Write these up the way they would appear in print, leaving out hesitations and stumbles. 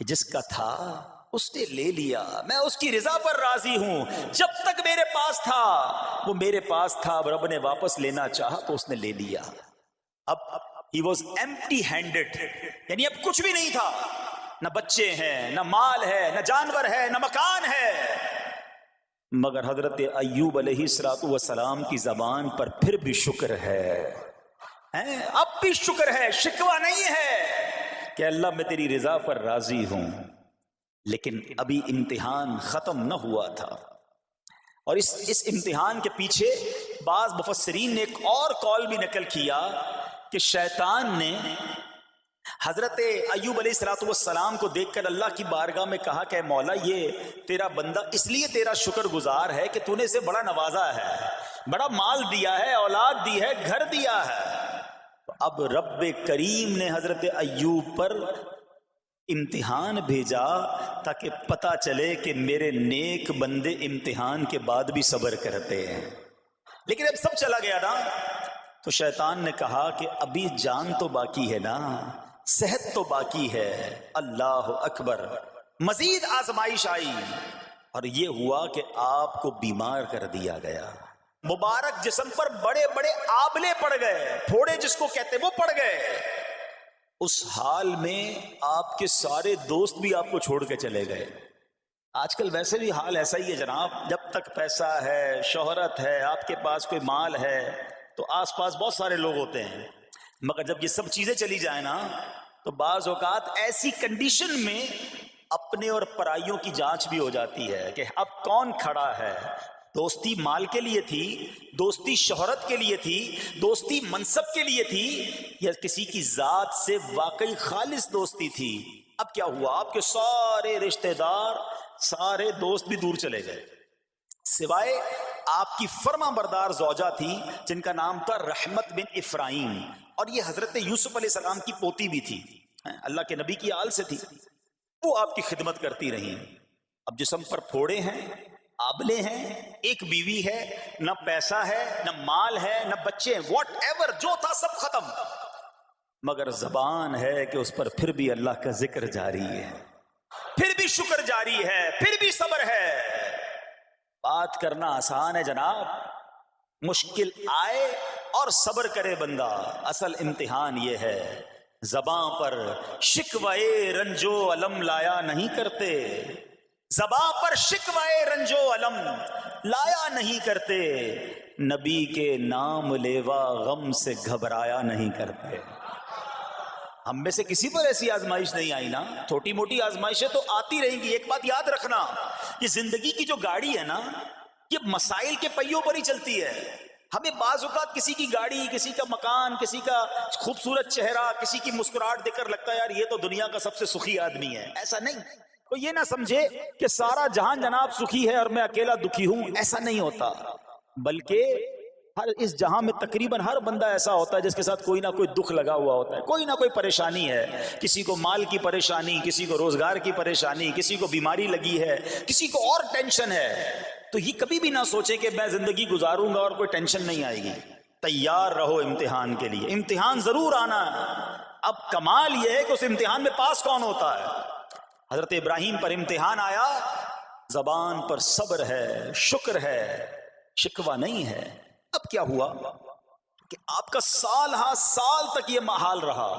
کہ جس کا تھا اس نے لے لیا، میں اس کی رضا پر راضی ہوں، جب تک میرے پاس تھا وہ میرے پاس تھا، اب رب نے واپس لینا چاہا تو اس نے لے لیا۔ اب he was empty handed، یعنی اب کچھ بھی نہیں تھا، نہ بچے ہیں، نہ مال ہے، نہ جانور ہے، نہ مکان ہے، مگر حضرت ایوب علیہ السلام کی زبان پر پھر بھی شکر ہے، اب بھی شکر ہے، شکوہ نہیں ہے کہ اللہ میں تیری رضا پر راضی ہوں۔ لیکن ابھی امتحان ختم نہ ہوا تھا، اور اس امتحان کے پیچھے بعض مفسرین نے ایک اور قول بھی نقل کیا کہ شیطان نے حضرت ایوب علیہ السلام کو دیکھ کر اللہ کی بارگاہ میں کہا کہ مولا یہ تیرا بندہ اس لیے تیرا شکر گزار ہے کہ تو نے اسے بڑا نوازا ہے، بڑا مال دیا ہے، اولاد دی ہے، گھر دیا ہے۔ اب رب کریم نے حضرت ایوب پر امتحان بھیجا تاکہ پتہ چلے کہ میرے نیک بندے امتحان کے بعد بھی صبر کرتے ہیں۔ لیکن اب سب چلا گیا نا، تو شیطان نے کہا کہ ابھی جان تو باقی ہے نا، صحت تو باقی ہے، اللہ اکبر، مزید آزمائش آئی، اور یہ ہوا کہ آپ کو بیمار کر دیا گیا، مبارک جسم پر بڑے بڑے آبلے پڑ گئے، پھوڑے جس کو کہتے وہ پڑ گئے۔ اس حال میں آپ کے سارے دوست بھی آپ کو چھوڑ کے چلے گئے۔ آج کل ویسے بھی حال ایسا ہی ہے جناب، جب تک پیسہ ہے، شہرت ہے، آپ کے پاس کوئی مال ہے تو آس پاس بہت سارے لوگ ہوتے ہیں، مگر جب یہ سب چیزیں چلی جائیں نا تو بعض اوقات ایسی کنڈیشن میں اپنے اور پرائیوں کی جانچ بھی ہو جاتی ہے کہ اب کون کھڑا ہے۔ دوستی مال کے لیے تھی، دوستی شہرت کے لیے تھی، دوستی منصب کے لیے تھی، یا کسی کی ذات سے واقعی خالص دوستی تھی؟ اب کیا ہوا؟ آپ کے سارے رشتہ دار، سارے دوست بھی دور چلے گئے، سوائے آپ کی فرما بردار زوجہ تھی جن کا نام تھا رحمت بن افرایم، اور یہ حضرت یوسف علیہ السلام کی پوتی بھی تھی، اللہ کے نبی کی آل سے تھی، وہ آپ کی خدمت کرتی رہی۔ اب جسم پر پھوڑے ہیں، آبلے ہیں، ایک بیوی ہے، نہ پیسہ ہے، نہ مال ہے، نہ بچے، واٹ ایور جو تھا سب ختم، مگر زبان ہے کہ اس پر پھر بھی اللہ کا ذکر جاری ہے، پھر بھی شکر جاری ہے، پھر بھی صبر ہے۔ بات کرنا آسان ہے جناب، مشکل آئے اور صبر کرے بندہ، اصل امتحان یہ ہے زبان پر شکوہ رنجو علم لایا نہیں کرتے، زبان پر شکوہ رنجو علم لایا نہیں کرتے، نبی کے نام لیوا غم سے گھبرایا نہیں کرتے۔ ہم میں سے کسی پر ایسی آزمائش نہیں آئی نا، چھوٹی موٹی آزمائشیں تو آتی رہیں گی۔ ایک بات یاد رکھنا، یہ زندگی کی جو گاڑی ہے نا، یہ مسائل کے پہیوں پر ہی چلتی ہے۔ ہمیں بعض اوقات کسی کی گاڑی، کسی کا مکان، کسی کا خوبصورت چہرہ، کسی کی مسکراہٹ دیکھ کر لگتا ہے یار یہ تو دنیا کا سب سے سخی آدمی ہے۔ ایسا نہیں، تو یہ نہ سمجھے کہ سارا جہان جناب سخی ہے اور میں اکیلا دکھی ہوں، ایسا نہیں ہوتا، بلکہ ہر اس جہاں میں تقریباً ہر بندہ ایسا ہوتا ہے جس کے ساتھ کوئی نہ کوئی دکھ لگا ہوا ہوتا ہے، کوئی نہ کوئی پریشانی ہے، کسی کو مال کی پریشانی، کسی کو روزگار کی پریشانی، کسی کو بیماری لگی ہے، کسی کو اور ٹینشن ہے۔ تو یہ کبھی بھی نہ سوچے کہ میں زندگی گزاروں گا اور کوئی ٹینشن نہیں آئے گی، تیار رہو امتحان کے لیے، امتحان ضرور آنا ہے۔ اب کمال یہ ہے کہ اس امتحان میں پاس کون ہوتا ہے۔ حضرت ابراہیم پر امتحان آیا، زبان پر صبر ہے، شکر ہے، شکوہ نہیں ہے۔ اب کیا ہوا کہ آپ کا سال ہاں سال تک یہ محال رہا،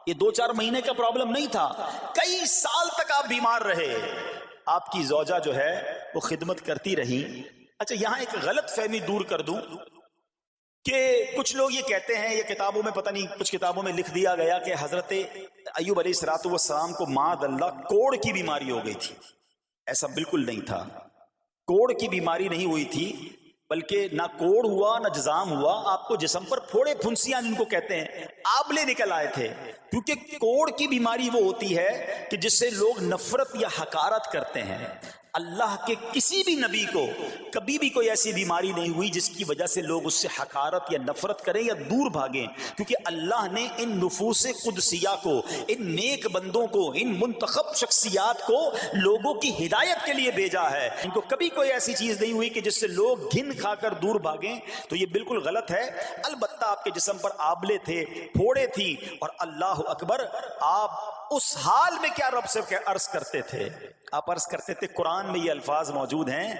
یہ 2-4 مہینے کا پرابلم نہیں تھا، کئی سال تک آپ بیمار رہے۔ آپ کی زوجہ جو ہے وہ خدمت کرتی رہی۔ اچھا یہاں ایک غلط فہمی دور کر دوں کہ کچھ لوگ یہ کہتے ہیں، یہ کتابوں میں پتہ نہیں کچھ کتابوں میں لکھ دیا گیا کہ حضرت ایوب علیہ السلام کو معاذ اللہ کوڑ کی بیماری ہو گئی تھی۔ ایسا بالکل نہیں تھا، کوڑ کی بیماری نہیں ہوئی تھی، بلکہ نہ کوڑ ہوا نہ جزام ہوا، آپ کو جسم پر پھوڑے پھنسیاں جن کو کہتے ہیں آبلے نکل آئے تھے، کیونکہ کوڑ کی بیماری وہ ہوتی ہے کہ جس سے لوگ نفرت یا حقارت کرتے ہیں۔ اللہ کے کسی بھی نبی کو کبھی بھی کوئی ایسی بیماری نہیں ہوئی جس کی وجہ سے لوگ اس سے حقارت یا نفرت کریں یا دور بھاگیں، کیونکہ اللہ نے ان نفوس قدسیہ کو، ان نیک بندوں کو، ان منتخب شخصیات کو لوگوں کی ہدایت کے لیے بھیجا ہے۔ ان کو کبھی کوئی ایسی چیز نہیں ہوئی کہ جس سے لوگ گھن کھا کر دور بھاگیں، تو یہ بالکل غلط ہے۔ البتہ آپ کے جسم پر آبلے تھے، پھوڑے تھی، اور اللہ اکبر آپ اس حال میں کیا رب سے عرض کرتے تھے؟ آپ عرض کرتے تھے، قرآن میں یہ الفاظ موجود ہیں،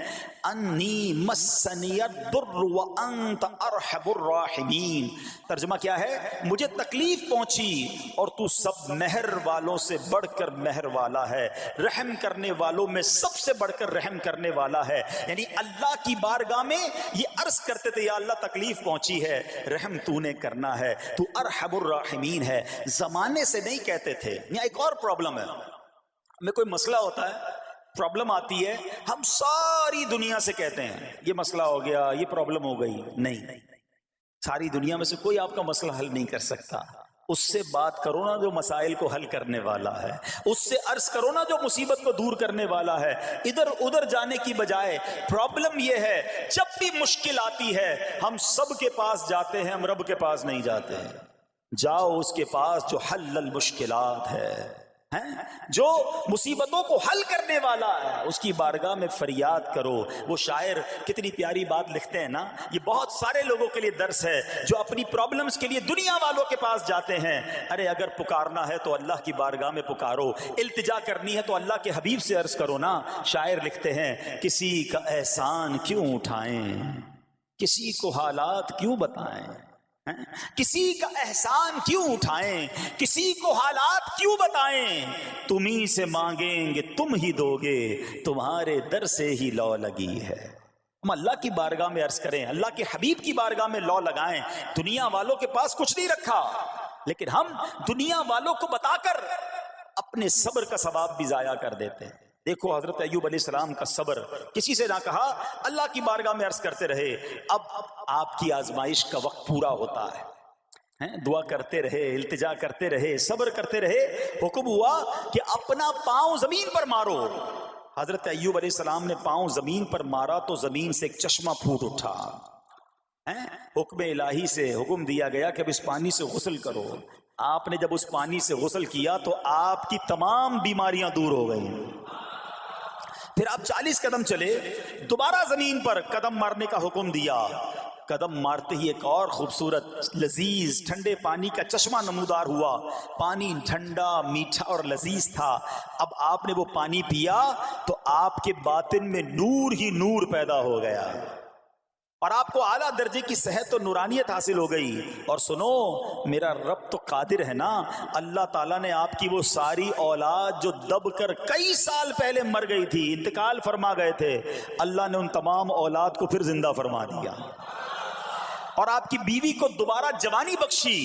انی مسنی الضر وانت ارحم الراحمین۔ ترجمہ کیا ہے؟ مجھے تکلیف پہنچی اور تو سب مہر والوں سے بڑھ کر مہر والا ہے، رحم کرنے والوں میں سب سے بڑھ کر رحم کرنے والا ہے۔ یعنی اللہ کی بارگاہ میں یہ عرض کرتے تھے، یا اللہ تکلیف پہنچی ہے، رحم تو نے کرنا ہے، تو ارحم الراحمین ہے۔ زمانے سے نہیں کہتے تھے۔ یہاں ایک اور پرابلم ہے، ہمیں کوئی مسئلہ ہوتا ہے، پرابلم آتی ہے، ہم ساری دنیا سے کہتے ہیں یہ مسئلہ ہو گیا، یہ پرابلم ہو گئی۔ نہیں، ساری دنیا میں سے کوئی آپ کا مسئلہ حل نہیں کر سکتا۔ اس سے بات کرو نا جو مسائل کو حل کرنے والا ہے، اس سے عرض کرو نا جو مصیبت کو دور کرنے والا ہے۔ ادھر ادھر جانے کی بجائے پرابلم یہ ہے، جب بھی مشکل آتی ہے ہم سب کے پاس جاتے ہیں، ہم رب کے پاس نہیں جاتے ہیں۔ جاؤ اس کے پاس جو حل المشکلات ہے، جو مصیبتوں کو حل کرنے والا ہے، اس کی بارگاہ میں فریاد کرو۔ وہ شاعر کتنی پیاری بات لکھتے ہیں نا، یہ بہت سارے لوگوں کے لیے درس ہے جو اپنی پرابلمز کے لیے دنیا والوں کے پاس جاتے ہیں۔ ارے اگر پکارنا ہے تو اللہ کی بارگاہ میں پکارو، التجا کرنی ہے تو اللہ کے حبیب سے عرض کرو نا۔ شاعر لکھتے ہیں، کسی کا احسان کیوں اٹھائیں، کسی کو حالات کیوں بتائیں، کسی کا احسان کیوں اٹھائیں، کسی کو حالات کیوں بتائیں، تمہیں سے مانگیں گے تم ہی دو گے، تمہارے در سے ہی لو لگی ہے۔ ہم اللہ کی بارگاہ میں عرض کریں، اللہ کے حبیب کی بارگاہ میں لو لگائیں۔ دنیا والوں کے پاس کچھ نہیں رکھا، لیکن ہم دنیا والوں کو بتا کر اپنے صبر کا ثواب بھی ضائع کر دیتے ہیں۔ دیکھو حضرت ایوب علیہ السلام کا صبر، کسی سے نہ کہا، اللہ کی بارگاہ میں عرض کرتے رہے۔ اب آپ کی آزمائش کا وقت پورا ہوتا ہے، دعا کرتے رہے، التجا کرتے رہے، صبر کرتے رہے۔ حکم ہوا کہ اپنا پاؤں زمین پر مارو۔ حضرت ایوب علیہ السلام نے پاؤں زمین پر مارا تو زمین سے ایک چشمہ پھوٹ اٹھا۔ حکم الہی سے حکم دیا گیا کہ اب اس پانی سے غسل کرو۔ آپ نے جب اس پانی سے غسل کیا تو آپ کی تمام بیماریاں دور ہو گئیں۔ پھر آپ 40 قدم چلے، دوبارہ زمین پر قدم مارنے کا حکم دیا۔ قدم مارتے ہی ایک اور خوبصورت لذیذ ٹھنڈے پانی کا چشمہ نمودار ہوا۔ پانی ٹھنڈا، میٹھا اور لذیذ تھا۔ اب آپ نے وہ پانی پیا تو آپ کے باطن میں نور ہی نور پیدا ہو گیا، اور آپ کو اعلیٰ درجے کی صحت و نورانیت حاصل ہو گئی۔ اور سنو، میرا رب تو قادر ہے نا، اللہ تعالیٰ نے آپ کی وہ ساری اولاد جو دب کر کئی سال پہلے مر گئی تھی، انتقال فرما گئے تھے، اللہ نے ان تمام اولاد کو پھر زندہ فرما دیا، اور آپ کی بیوی کو دوبارہ جوانی بخشی،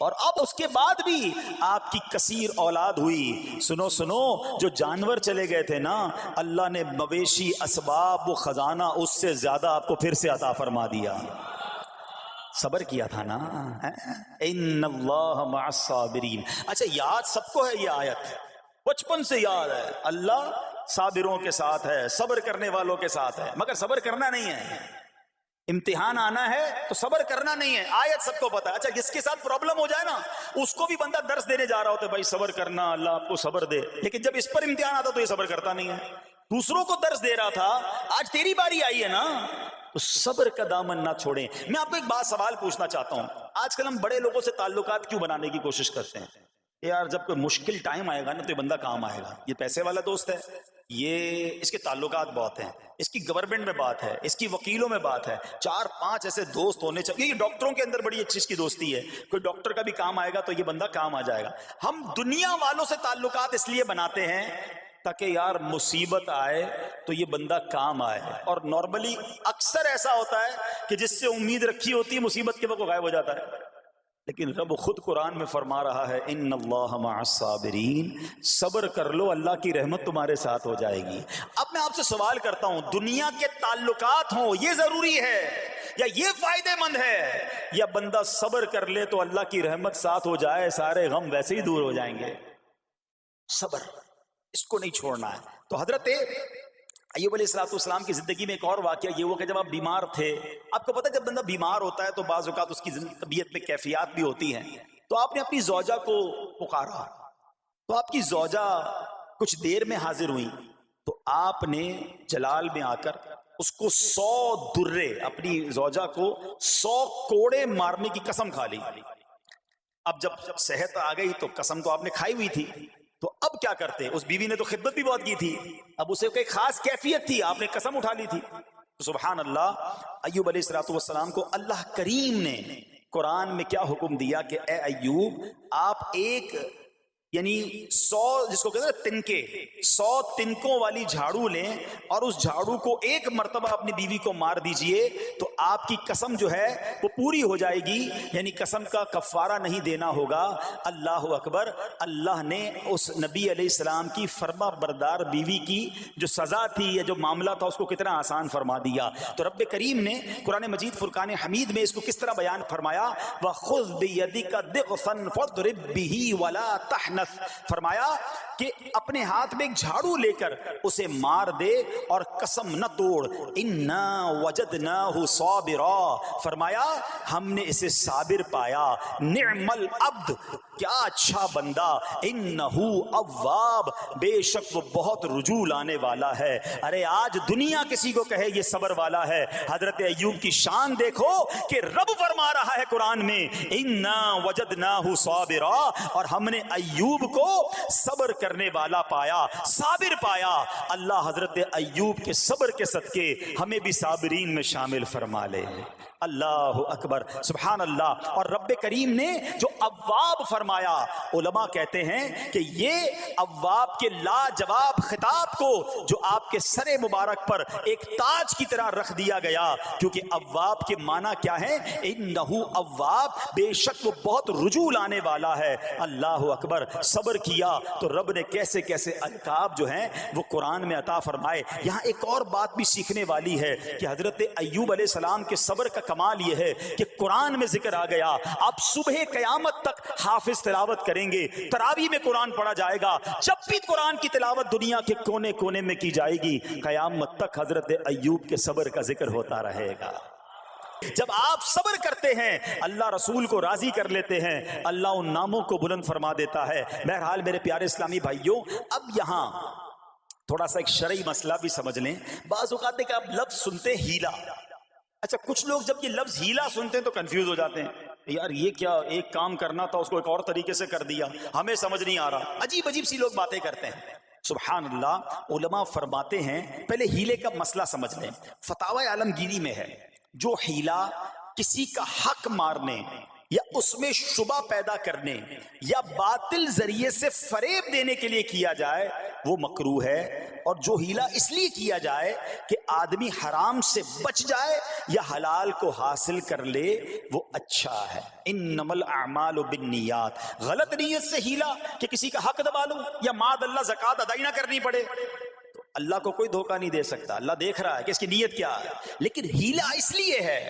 اور اب اس کے بعد بھی آپ کی کثیر اولاد ہوئی۔ سنو سنو، جو جانور چلے گئے تھے نا، اللہ نے مویشی، اسباب و خزانہ اس سے زیادہ آپ کو پھر سے عطا فرما دیا۔ صبر کیا تھا نا۔ ان اللہ مع الصابرین۔ اچھا، یاد سب کو ہے یہ آیت، بچپن سے یاد ہے، اللہ صابروں کے ساتھ ہے، صبر کرنے والوں کے ساتھ ہے، مگر صبر کرنا نہیں ہے۔ امتحان آنا ہے تو صبر کرنا نہیں ہے، آیت سب کو پتا ہے۔ اچھا، جس کے ساتھ پرابلم ہو جائے نا، اس کو بھی بندہ درس دینے جا رہا ہوتا ہے، بھائی صبر کرنا، اللہ آپ کو صبر دے، لیکن جب اس پر امتحان آتا تو یہ صبر کرتا نہیں ہے۔ دوسروں کو درس دے رہا تھا، آج تیری باری آئی ہے نا، تو صبر کا دامن نہ چھوڑیں۔ میں آپ کو ایک بات سوال پوچھنا چاہتا ہوں، آج کل ہم بڑے لوگوں سے تعلقات کیوں بنانے کی کوشش کرتے ہیں؟ یار جب کوئی مشکل ٹائم آئے گا نا تو یہ بندہ کام آئے گا، یہ پیسے والا دوست ہے، یہ اس کے تعلقات بہت ہیں، اس کی گورنمنٹ میں بات ہے، اس کی وکیلوں میں بات ہے، 4-5 ایسے دوست ہونے چاہیے۔ یہ ڈاکٹروں کے اندر بڑی اچھی اس کی دوستی ہے، کوئی ڈاکٹر کا بھی کام آئے گا تو یہ بندہ کام آ جائے گا۔ ہم دنیا والوں سے تعلقات اس لیے بناتے ہیں تاکہ یار مصیبت آئے تو یہ بندہ کام آئے، اور نارملی اکثر ایسا ہوتا ہے کہ جس سے امید رکھی ہوتی ہے مصیبت کے وقت غائب ہو جاتا ہے۔ لیکن رب خود قرآن میں فرما رہا ہے، ان اللہ مع الصابرین، صبر کر لو، اللہ کی رحمت تمہارے ساتھ ہو جائے گی۔ اب میں آپ سے سوال کرتا ہوں، دنیا کے تعلقات ہوں یہ ضروری ہے یا یہ فائدہ مند ہے، یا بندہ صبر کر لے تو اللہ کی رحمت ساتھ ہو جائے، سارے غم ویسے ہی دور ہو جائیں گے؟ صبر، اس کو نہیں چھوڑنا ہے۔ تو حضرت ایوب علیہ السلام کی زندگی میں ایک اور واقعہ یہ ہوا کہ جب آپ بیمار تھے، آپ کو پتہ جب بندہ بیمار ہوتا ہے تو بعض اوقات اس کی طبیعت میں کیفیات بھی ہوتی ہیں، تو آپ نے اپنی زوجہ کو پکارا، تو آپ کی زوجہ کچھ دیر میں حاضر ہوئی، تو آپ نے جلال میں آ کر اس کو 100 درے، اپنی زوجہ کو 100 کوڑے مارنے کی قسم کھا لی۔ اب جب صحت آ گئی تو قسم تو آپ نے کھائی ہوئی تھی، تو اب کیا کرتے؟ اس بیوی نے تو خدمت بھی بہت کی تھی، اب اسے کوئی خاص کیفیت تھی، آپ نے قسم اٹھا لی تھی. سبحان اللہ. ایوب علیہ الصلوۃ والسلام کو اللہ کریم نے قرآن میں کیا حکم دیا کہ اے ایوب، آپ ایک یعنی 100 جس کو کہتے ہیں تنکے، 100 تنکوں والی جھاڑو لیں اور اس جھاڑو کو ایک مرتبہ اپنی بیوی کو مار دیجئے تو آپ کی قسم جو ہے وہ پوری ہو جائے گی، یعنی قسم کا کفارہ نہیں دینا ہوگا. اللہ اکبر. اللہ نے اس نبی علیہ السلام کی فرما بردار بیوی کی جو سزا تھی یا جو معاملہ تھا اس کو کتنا آسان فرما دیا. تو رب کریم نے قرآن مجید فرقان حمید میں اس کو کس طرح بیان فرمایا؟ وَخُذْ بِيَدِكَ ضِغْثًا فَاضْرِب بِهِ وَلَا تَحْنَثْ. فرمایا کہ اپنے ہاتھ میں ایک جھاڑو لے کر اسے مار دے اور قسم نہ توڑ. اِنَّا وَجَدْنَاهُ صَابِرًا. فرمایا ہم نے اسے صابر پایا. نعم العبد، کیا اچھا بندہ. اِنَّهُ اواب، بے شک وہ بہت رجوع لانے والا ہے. ارے آج دنیا کسی کو کہے یہ صبر والا ہے، حضرت ایوب کی شان دیکھو کہ رب فرما رہا ہے قرآن میں اِنَّا وَجَدْنَاهُ صَابِرًا، اور ہم نے ایوب کو صبر کرنے والا پایا، صابر پایا. اللہ حضرت ایوب کے صبر کے صدقے ہمیں بھی صابرین میں شامل فرما لے. اللہ اکبر. سبحان اللہ. اور رب کریم نے جو اواب فرمایا، علماء کہتے ہیں کہ یہ اواب کے لاجواب خطاب کو جو آپ کے سر مبارک پر ایک تاج کی طرح رکھ دیا گیا، کیونکہ اواب کے معنی کیا ہے؟ انہو اواب، بے شک وہ بہت رجوع لانے والا ہے. اللہ اکبر. صبر کیا تو رب نے کیسے کیسے القاب جو ہیں وہ قرآن میں عطا فرمائے. یہاں ایک اور بات بھی سیکھنے والی ہے کہ حضرت ایوب علیہ السلام کے صبر کا کمال یہ ہے کہ قرآن میں ذکر آ گیا. آپ صبح قیامت تک حافظ تلاوت کریں گے، تراویح میں قرآن پڑھا جائے گا، جب بھی قرآن کی تلاوت دنیا کے کونے کونے میں کی جائے گی، قیامت تک حضرت ایوب کے صبر کا ذکر ہوتا رہے گا. جب آپ صبر کرتے ہیں اللہ رسول کو راضی کر لیتے ہیں، اللہ ان ناموں کو بلند فرما دیتا ہے. بہرحال میرے پیارے اسلامی بھائیوں، اب یہاں تھوڑا سا ایک شرعی مسئلہ بھی سمجھ لیں. بعض اوقات کہ آپ لفظ سنتے ہیں ہیلا. اچھا کچھ لوگ جب یہ لفظ ہیلا سنتے ہیں تو کنفیوز ہو جاتے ہیں، یار یہ کیا، ایک کام کرنا تھا اس کو ایک اور طریقے سے کر دیا، ہمیں سمجھ نہیں آ رہا. عجیب عجیب سی لوگ باتیں کرتے ہیں. سبحان اللہ. علماء فرماتے ہیں پہلے ہیلے کا مسئلہ سمجھ لیں. فتاوی عالمگیری میں ہے جو ہیلا کسی کا حق مارنے یا اس میں شبہ پیدا کرنے یا باطل ذریعے سے فریب دینے کے لیے کیا جائے وہ مکروہ ہے، اور جو ہیلا اس لیے کیا جائے کہ آدمی حرام سے بچ جائے یا حلال کو حاصل کر لے وہ اچھا ہے. انما الاعمال بالنیات. غلط نیت سے ہیلا کہ کسی کا حق دبا لوں یا معاذ اللہ زکوٰۃ ادائی نہ کرنی پڑے، تو اللہ کو کوئی دھوکہ نہیں دے سکتا، اللہ دیکھ رہا ہے کہ اس کی نیت کیا ہے. لیکن ہیلا اس لیے ہے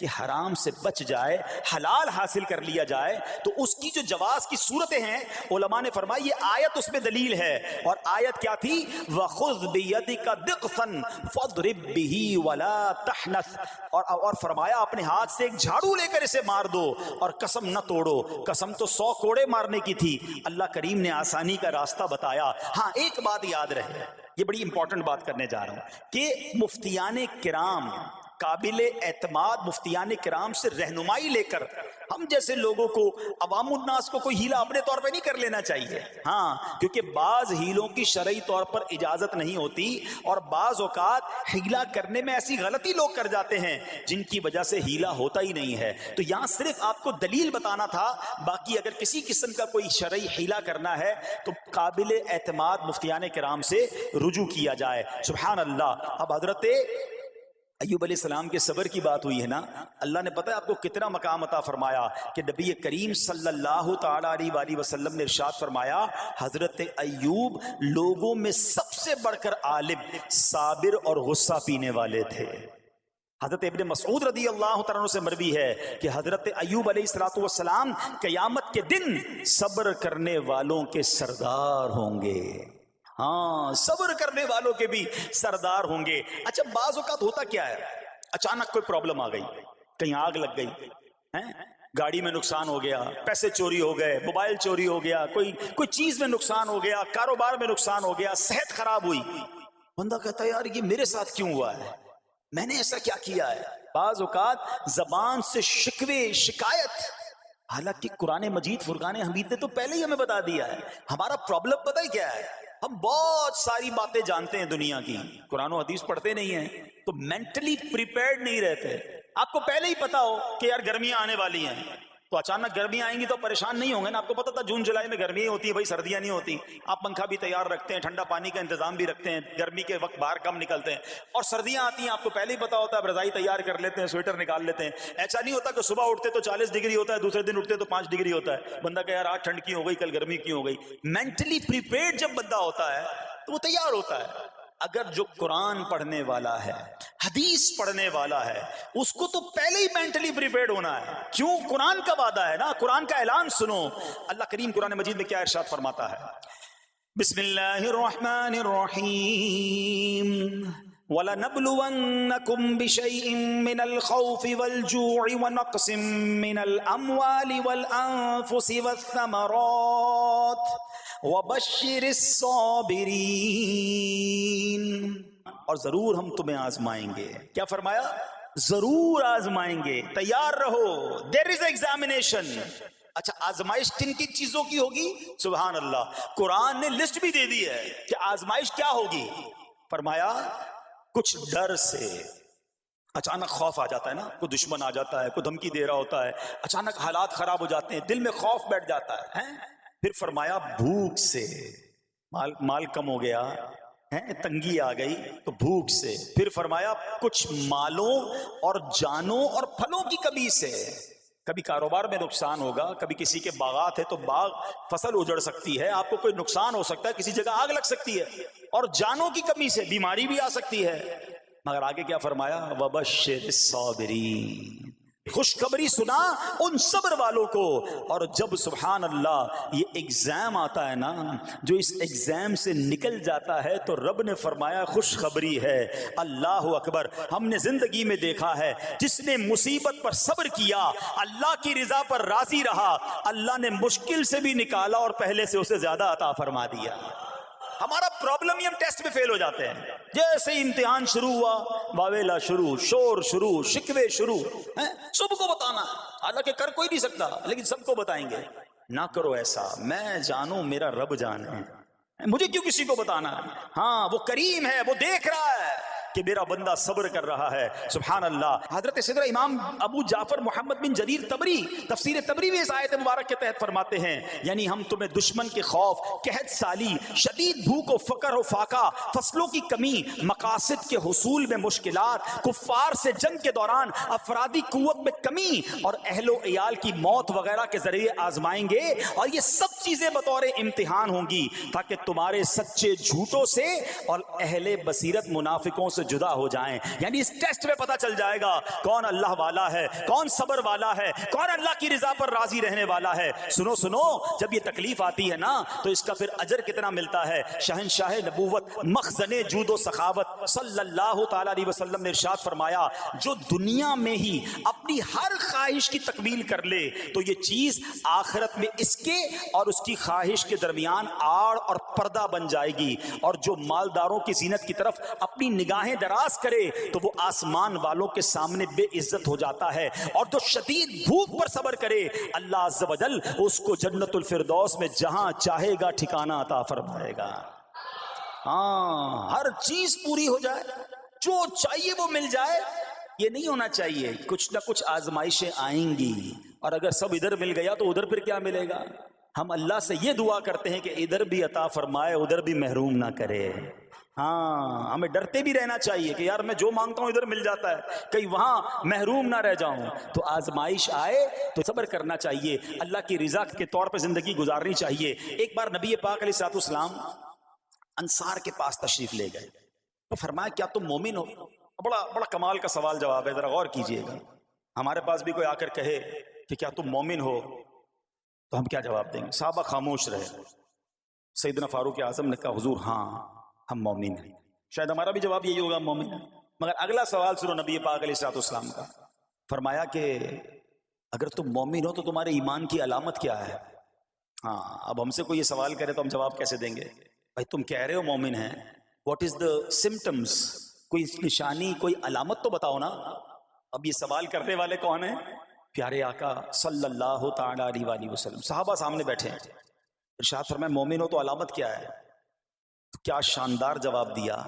کہ حرام سے بچ جائے، حلال حاصل کر لیا جائے. تو اس کی جو جواز کی صورتیں ہیں علماء نے فرمایا یہ آیت اس میں دلیل ہے. اور آیت کیا تھی؟ وَخُذْ بِيَدِكَ ضِغْثًا فَاضْرِب بِهِ وَلَا تَحْنَثْ. اور فرمایا اپنے ہاتھ سے ایک جھاڑو لے کر اسے مار دو اور قسم نہ توڑو. قسم تو 100 کوڑے مارنے کی تھی، اللہ کریم نے آسانی کا راستہ بتایا. ہاں ایک بات یاد رہے، یہ بڑی امپورٹنٹ بات کرنے جا رہا ہوں کہ مفتیان کرام، قابل اعتماد مفتیان کرام سے رہنمائی لے کر ہم جیسے لوگوں کو، عوام الناس کو کوئی ہیلا اپنے طور پہ نہیں کر لینا چاہیے. ہاں کیونکہ بعض ہیلوں کی شرعی طور پر اجازت نہیں ہوتی، اور بعض اوقات ہیلا کرنے میں ایسی غلطی لوگ کر جاتے ہیں جن کی وجہ سے ہیلا ہوتا ہی نہیں ہے. تو یہاں صرف آپ کو دلیل بتانا تھا، باقی اگر کسی قسم کا کوئی شرعی ہیلا کرنا ہے تو قابل اعتماد مفتیان کرام سے رجوع کیا جائے. سبحان اللہ. اب حضرت ایوب علیہ السلام کے صبر کی بات ہوئی ہے نا، اللہ نے پتہ ہے آپ کو کتنا مقام عطا فرمایا کہ نبی کریم صلی اللہ تعالی علیہ وآلہ وسلم نے ارشاد فرمایا حضرت ایوب لوگوں میں سب سے بڑھ کر عالم، صابر اور غصہ پینے والے تھے. حضرت ابن مسعود رضی اللہ تعالیٰ عنہ سے مروی ہے کہ حضرت ایوب علیہ السلام قیامت کے دن صبر کرنے والوں کے سردار ہوں گے. ہاں صبر کرنے والوں کے بھی سردار ہوں گے. اچھا بعض اوقات ہوتا کیا ہے، اچانک کوئی پرابلم آ گئی، کہیں آگ لگ گئی، گاڑی میں نقصان ہو گیا، پیسے چوری ہو گئے، موبائل چوری ہو گیا، کوئی چیز میں نقصان ہو گیا، کاروبار میں نقصان ہو گیا، صحت خراب ہوئی. بندہ کہتا ہے یار یہ میرے ساتھ کیوں ہوا ہے، میں نے ایسا کیا کیا ہے. بعض اوقات زبان سے شکوے، شکایت حالانکہ قرآن مجید فرقان حمید نے تو پہلے ہی ہمیں بتا دیا ہے. ہمارا پرابلم پتہ ہی کیا ہے؟ ہم بہت ساری باتیں جانتے ہیں دنیا کی، قرآن و حدیث پڑھتے نہیں ہیں، تو مینٹلی پریپیئرڈ نہیں رہتے. آپ کو پہلے ہی پتا ہو کہ یار گرمیاں آنے والی ہیں، تو اچانک گرمیاں آئیں گی تو پریشان نہیں ہوں گے نا. آپ کو پتا تھا جون جولائی میں گرمیاں ہوتی ہیں، بھائی سردیاں نہیں ہوتی. آپ پنکھا بھی تیار رکھتے ہیں، ٹھنڈا پانی کا انتظام بھی رکھتے ہیں، گرمی کے وقت باہر کم نکلتے ہیں. اور سردیاں آتی ہیں آپ کو پہلے ہی پتا ہوتا ہے، رضائی تیار کر لیتے ہیں، سویٹر نکال لیتے ہیں. ایسا نہیں ہوتا کہ صبح اٹھتے تو 40 ڈگری ہوتا ہے، دوسرے دن اٹھتے تو 5 ڈگری ہوتا ہے. بندہ کہ یار آج ٹھنڈ کی ہو گئی، کل گرمی کی ہو گئی. مینٹلی پریپیئرڈ جب بندہ ہوتا ہے تو وہ تیار ہوتا ہے. اگر جو قرآن پڑھنے والا ہے، حدیث پڑھنے والا ہے، اس کو تو پہلے ہی مینٹلی پریپیئرڈ ہونا ہے. کیوں؟ قرآن کا وعدہ ہے نا، قرآن کا اعلان سنو. اللہ کریم قرآن مجید میں کیا ارشاد فرماتا ہے؟ بسم اللہ الرحمن الرحیم وَلَنَبْلُوَنَّكُمْ بِشَيْءٍ مِّنَ الْخَوْفِ وَالْجُوعِ وَنَقْصٍ مِّنَ الْأَمْوَالِ وَالْأَنفُسِ وَالثَّمَرَاتِ وَبَشِّرِ الصَّابِرِينَ. اور ضرور ہم تمہیں آزمائیں گے. کیا فرمایا؟ ضرور آزمائیں گے، تیار رہو. دیر از ایگزامینیشن. اچھا آزمائش کن کن چیزوں کی ہوگی؟ سبحان اللہ، قرآن نے لسٹ بھی دے دی ہے کہ آزمائش کیا ہوگی. فرمایا کچھ ڈر سے، اچانک خوف آ جاتا ہے نا، کوئی دشمن آ جاتا ہے، کوئی دھمکی دے رہا ہوتا ہے، اچانک حالات خراب ہو جاتے ہیں، دل میں خوف بیٹھ جاتا ہے. پھر فرمایا بھوک سے، مال کم ہو گیا ہے، تنگی آ گئی تو بھوک سے. پھر فرمایا کچھ مالوں اور جانوں اور پھلوں کی کمی سے. کبھی کاروبار میں نقصان ہوگا، کبھی کسی کے باغات ہے تو باغ فصل اجڑ سکتی ہے، آپ کو کوئی نقصان ہو سکتا ہے، کسی جگہ آگ لگ سکتی ہے، اور جانوں کی کمی سے بیماری بھی آ سکتی ہے. مگر آگے کیا فرمایا؟ وَبَشِّرِ الصَّابِرِينَ. خوشخبری سنا ان صبر والوں کو. اور جب سبحان اللہ یہ ایگزام آتا ہے نا، جو اس ایگزام سے نکل جاتا ہے تو رب نے فرمایا خوشخبری ہے. اللہ اکبر. ہم نے زندگی میں دیکھا ہے جس نے مصیبت پر صبر کیا، اللہ کی رضا پر راضی رہا، اللہ نے مشکل سے بھی نکالا اور پہلے سے اسے زیادہ عطا فرما دیا. ہمارا پرابلم ہی ہم ٹیسٹ میں فیل ہو جاتے ہیں. جیسے امتحان شروع ہوا، واویلا شروع، شور شروع، شکوے شروع. سب کو بتانا، حالانکہ کر کوئی نہیں سکتا لیکن سب کو بتائیں گے. نہ کرو ایسا. میں جانوں میرا رب جانے، مجھے کیوں کسی کو بتانا؟ ہاں وہ کریم ہے، وہ دیکھ رہا ہے کہ میرا بندہ صبر کر رہا ہے. سبحان اللہ. حضرت سیدنا امام ابو جعفر محمد بن جریر طبری تفسیر طبری میں اس آیت مبارک کے تحت فرماتے ہیں، یعنی ہم تمہیں دشمن کے خوف، قحط سالی، شدید بھوک و فقر و فاقہ، فصلوں کی کمی، مقاصد کے حصول میں مشکلات، کفار سے جنگ کے دوران افرادی قوت میں کمی اور اہل و عیال کی موت وغیرہ کے ذریعے آزمائیں گے. اور یہ سب چیزیں بطور امتحان ہوں گی تاکہ تمہارے سچے جھوٹوں سے اور اہل بصیرت منافقوں سے جدا ہو جائیں. یعنی اس ٹیسٹ میں پتہ چل جائے گا کون اللہ والا ہے، کون صبر والا ہے، کون اللہ کی رضا پر راضی رہنے والا ہے. سنو سنو، جب یہ تکلیف آتی ہے نا تو اس کا پھر اجر کتنا ملتا ہے. شہنشاہ نبوت، مخزن جود و سخاوت صلی اللہ تعالی علیہ وسلم نے ارشاد فرمایا، جو دنیا میں ہی اپنی ہر خواہش کی تکمیل کر لے تو یہ چیز آخرت میں اس کے اور اس کی خواہش کے درمیان آڑ اور پردہ بن جائے گی. اور جو مالداروں کی زینت کی طرف اپنی نگاہیں دراز کرے تو وہ آسمان والوں کے سامنے بے عزت ہو جاتا ہے. اور جو شدید بھوک پر صبر کرے اللہ عز و جل اس کو جنت الفردوس میں جہاں چاہے گا ٹھکانہ عطا فرمائے گا. ہاں، ہر چیز پوری ہو جائے، جو چاہیے وہ مل جائے، یہ نہیں ہونا چاہیے. کچھ نہ کچھ آزمائشیں آئیں گی، اور اگر سب ادھر مل گیا تو ادھر پھر کیا ملے گا؟ ہم اللہ سے یہ دعا کرتے ہیں کہ ادھر بھی عطا فرمائے، ادھر بھی محروم نہ کرے. ہاں، ہمیں ڈرتے بھی رہنا چاہیے کہ یار میں جو مانگتا ہوں ادھر مل جاتا ہے، کہیں وہاں محروم نہ رہ جاؤں. تو آزمائش آئے تو صبر کرنا چاہیے، اللہ کی رضا کے طور پہ زندگی گزارنی چاہیے. ایک بار نبی پاک علیہ الصلوۃ والسلام انصار کے پاس تشریف لے گئے تو فرمایا کیا تم مومن ہو؟ بڑا کمال کا سوال جواب ہے، ذرا غور کیجئے گا. ہمارے پاس بھی کوئی آ کر کہے کہ کیا تم مومن ہو تو ہم کیا جواب دیں گے؟ صحابہ خاموش رہے. سیدنا فاروق اعظم نے کہا حضور ہاں ہم مومن ہیں. شاید ہمارا بھی جواب یہی ہوگا مومن ہیں. مگر اگلا سوال سنو نبی پاک علیہ الصلوۃ والسلام کا. فرمایا کہ اگر تم مومن ہو تو تمہارے ایمان کی علامت کیا ہے؟ ہاں، اب ہم سے کوئی یہ سوال کرے تو ہم جواب کیسے دیں گے؟ بھائی تم کہہ رہے ہو مومن ہیں، واٹ از دا سمٹمز؟ کوئی نشانی، کوئی علامت تو بتاؤ نا. اب یہ سوال کرنے والے کون ہیں؟ پیارے آقا صلی اللہ تعالی علیہ وسلم صحابہ سامنے بیٹھے ہیں، ارشاد فرمائے مومن ہو تو علامت کیا ہے؟ تو کیا شاندار جواب دیا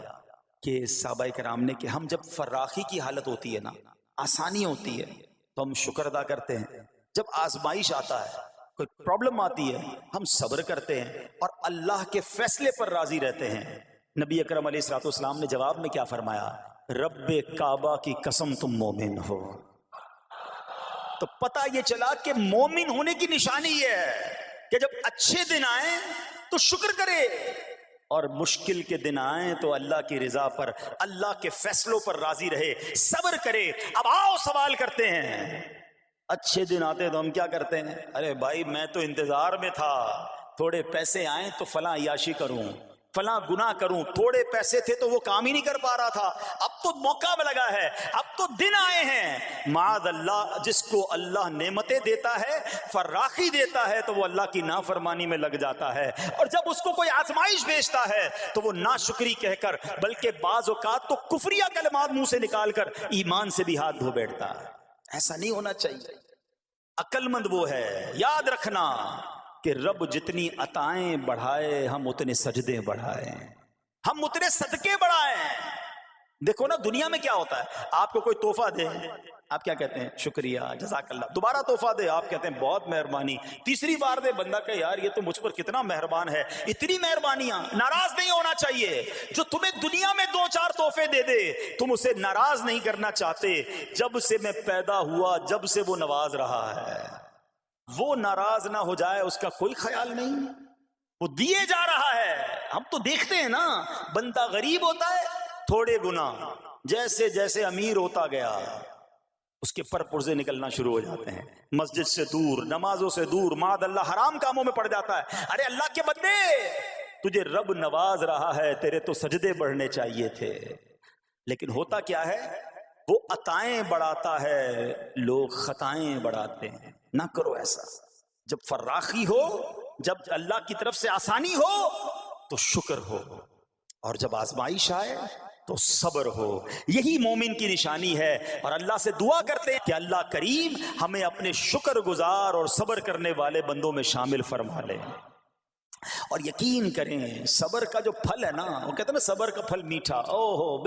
کہ صحابہ کرام نے کہ ہم جب فراخی کی حالت ہوتی ہے نا، آسانی ہوتی ہے تو ہم شکر ادا کرتے ہیں، جب آزمائش آتا ہے، کوئی پرابلم آتی ہے، ہم صبر کرتے ہیں اور اللہ کے فیصلے پر راضی رہتے ہیں۔ نبی اکرم علیہ الصلوۃ والسلام نے جواب میں کیا فرمایا؟ رب کعبہ کی قسم تم مومن ہو۔ تو پتہ یہ چلا کہ مومن ہونے کی نشانی یہ ہے کہ جب اچھے دن آئیں تو شکر کرے اور مشکل کے دن آئیں تو اللہ کی رضا پر، اللہ کے فیصلوں پر راضی رہے، صبر کرے۔ اب آؤ سوال کرتے ہیں، اچھے دن آتے تو ہم کیا کرتے ہیں؟ ارے بھائی میں تو انتظار میں تھا، تھوڑے پیسے آئیں تو فلاں عیاشی کروں، فلاں گناہ کروں، تھوڑے پیسے تھے تو وہ کام ہی نہیں کر پا رہا تھا، اب تو موقع میں لگا ہے، اب تو دن آئے ہیں۔ معاذ اللہ، جس کو اللہ نعمتیں دیتا ہے، فراخی دیتا ہے، تو وہ اللہ کی نافرمانی میں لگ جاتا ہے، اور جب اس کو کوئی آزمائش بھیجتا ہے تو وہ ناشکری کہہ کر، بلکہ بعض اوقات تو کفریہ کلمات منہ سے نکال کر ایمان سے بھی ہاتھ دھو بیٹھتا ہے۔ ایسا نہیں ہونا چاہیے۔ عقل مند وہ ہے، یاد رکھنا کہ رب جتنی عطائیں بڑھائے ہم اتنے سجدے بڑھائیں، ہم اتنے صدقے بڑھائیں۔ دیکھو نا دنیا میں کیا ہوتا ہے، آپ کو کوئی تحفہ دے، آپ کیا کہتے ہیں؟ شکریہ، جزاک اللہ۔ دوبارہ تحفہ دے، آپ کہتے ہیں بہت مہربانی۔ تیسری بار دے، بندہ کہ یار یہ تو مجھ پر کتنا مہربان ہے۔ اتنی مہربانیاں، ناراض نہیں ہونا چاہیے۔ جو تمہیں دنیا میں 2-4 تحفے دے دے، تم اسے ناراض نہیں کرنا چاہتے۔ جب سے میں پیدا ہوا، جب سے وہ نواز رہا ہے، وہ ناراض نہ ہو جائے اس کا کوئی خیال نہیں، وہ دیے جا رہا ہے۔ ہم تو دیکھتے ہیں نا، بندہ غریب ہوتا ہے، تھوڑے گناہ، جیسے جیسے امیر ہوتا گیا اس کے پر پرزے نکلنا شروع ہو جاتے ہیں، مسجد سے دور، نمازوں سے دور، معاذ اللہ حرام کاموں میں پڑ جاتا ہے۔ ارے اللہ کے بندے، تجھے رب نواز رہا ہے، تیرے تو سجدے بڑھنے چاہیے تھے۔ لیکن ہوتا کیا ہے، وہ عطائیں بڑھاتا ہے، لوگ خطائیں بڑھاتے ہیں۔ نہ کرو ایسا۔ جب فراخی ہو، جب اللہ کی طرف سے آسانی ہو تو شکر ہو، اور جب آزمائش آئے تو صبر ہو۔ یہی مومن کی نشانی ہے، اور اللہ سے دعا کرتے ہیں کہ اللہ کریم ہمیں اپنے شکر گزار اور صبر کرنے والے بندوں میں شامل فرما لے۔ اور یقین کریں، صبر کا جو پھل ہے نا، وہ کہتے ہیں نا صبر کا پھل میٹھا، اوہ